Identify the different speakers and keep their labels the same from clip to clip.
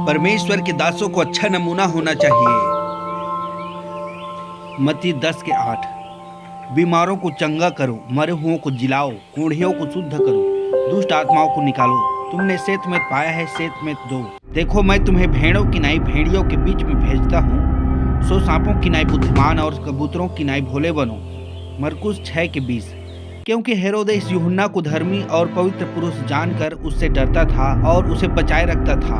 Speaker 1: परमेश्वर के दासों को अच्छा नमूना होना चाहिए। मत्ती 10:8। बीमारों को चंगा करो, मरे हुओं को जिलाओ, कोढ़ियों को शुद्ध करो, दुष्ट आत्माओं को निकालो। तुमने सेंतमेंत पाया है, सेंतमेंत दो। देखो, मैं तुम्हें भेड़ों की नाई भेड़ियों के बीच में भेजता हूँ। सो सांपों की नाई बुद्धिमान और कबूतरों की नाई भोले बनो। मरकुस 6:20। क्योंकि हेरोदेस यूहन्ना को धर्मी और पवित्र पुरुष जानकर उससे डरता था और उसे बचाए रखता था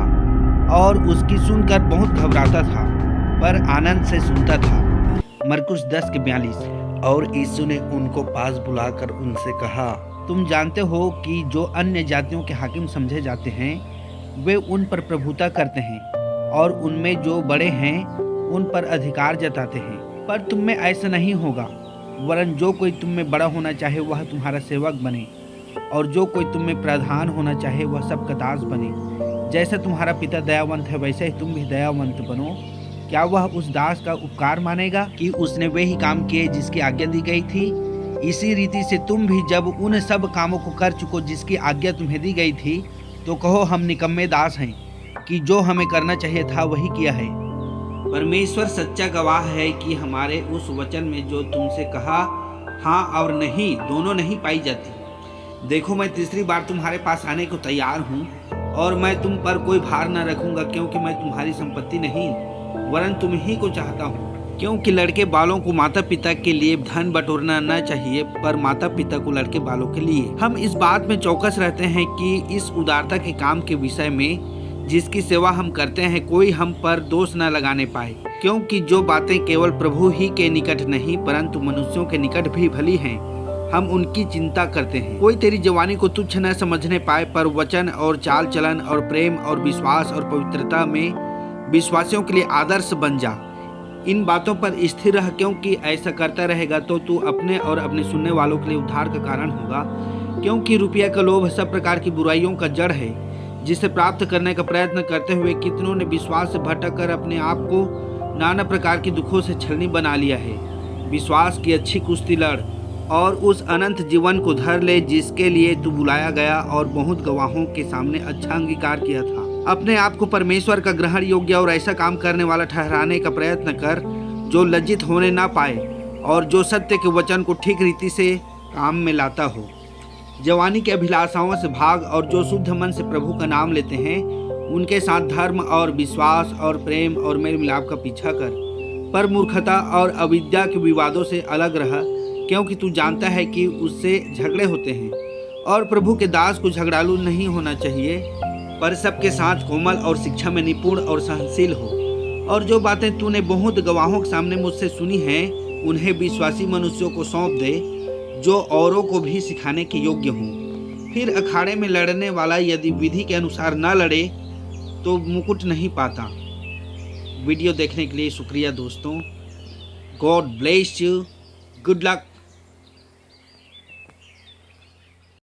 Speaker 1: और उसकी सुनकर बहुत घबराता था, पर आनंद से सुनता था। मरकुस 10:42। और यीशु ने उनको पास बुलाकर उनसे कहा, तुम जानते हो कि जो अन्य जातियों के हाकिम समझे जाते हैं वे उन पर प्रभुता करते हैं और उनमें जो बड़े हैं उन पर अधिकार जताते हैं, पर तुम में ऐसा नहीं होगा। वरन जो कोई तुम में बड़ा होना चाहे वह तुम्हारा सेवक बने, और जो कोई तुम में प्रधान होना चाहे वह सबका दास बने। जैसा तुम्हारा पिता दयावंत है वैसे ही तुम भी दयावंत बनो। क्या वह उस दास का उपकार मानेगा कि उसने वे ही काम किए जिसकी आज्ञा दी गई थी? इसी रीति से तुम भी जब उन सब कामों को कर चुको जिसकी आज्ञा तुम्हें दी गई थी, तो कहो, हम निकम्मे दास हैं कि जो हमें करना चाहिए था वही किया है। परमेश्वर सच्चा गवाह है कि हमारे उस वचन में जो तुमसे कहा हाँ और नहीं दोनों नहीं पाई जाती। देखो, मैं तीसरी बार तुम्हारे पास आने को तैयार हूँ और मैं तुम पर कोई भार न रखूंगा, क्योंकि मैं तुम्हारी संपत्ति नहीं वरन तुम ही को चाहता हूँ। क्योंकि लड़के बालों को माता पिता के लिए धन बटोरना न चाहिए, पर माता पिता को लड़के बालों के लिए। हम इस बात में चौकस रहते हैं कि इस उदारता के काम के विषय में जिसकी सेवा हम करते हैं कोई हम पर दोष न लगाने पाए, क्योंकि जो बातें केवल प्रभु ही के निकट नहीं परंतु मनुष्यों के निकट भी भली हैं, हम उनकी चिंता करते हैं। कोई तेरी जवानी को तुच्छ न समझने पाए, पर वचन और चाल चलन और प्रेम और विश्वास और पवित्रता में विश्वासियों के लिए आदर्श बन जा। इन बातों पर स्थिर रह, क्योंकि ऐसा करता रहेगा तो तू अपने और अपने सुनने वालों के लिए उद्धार का कारण होगा। क्योंकि रुपया का लोभ सब प्रकार की बुराइयों का जड़ है, जिसे प्राप्त करने का प्रयत्न करते हुए कितनों ने विश्वास से भटक कर अपने आप को नाना प्रकार की दुखों से छलनी बना लिया है। विश्वास की अच्छी कुश्ती लड़ और उस अनंत जीवन को धर ले जिसके लिए तू बुलाया गया और बहुत गवाहों के सामने अच्छा अंगीकार किया था। अपने आप को परमेश्वर का ग्रहण योग्य और ऐसा काम करने वाला ठहराने का प्रयत्न कर जो लज्जित होने ना पाए और जो सत्य के वचन को ठीक रीति से काम में लाता हो। जवानी के अभिलाषाओं से भाग और जो शुद्ध मन से प्रभु का नाम लेते हैं उनके साथ धर्म और विश्वास और प्रेम और मेल मिलाप का पीछा कर, पर मूर्खता और अविद्या के विवादों से अलग रह, क्योंकि तू जानता है कि उससे झगड़े होते हैं। और प्रभु के दास को झगड़ालू नहीं होना चाहिए, पर सबके साथ कोमल और शिक्षा में निपुण और सहनशील हो। और जो बातें तूने बहुत गवाहों के सामने मुझसे सुनी हैं उन्हें विश्वासी मनुष्यों को सौंप दे जो औरों को भी सिखाने के योग्य हों। फिर अखाड़े में लड़ने वाला यदि विधि के अनुसार न लड़े तो मुकुट नहीं पाता। वीडियो देखने के लिए शुक्रिया दोस्तों। God bless you. Good luck.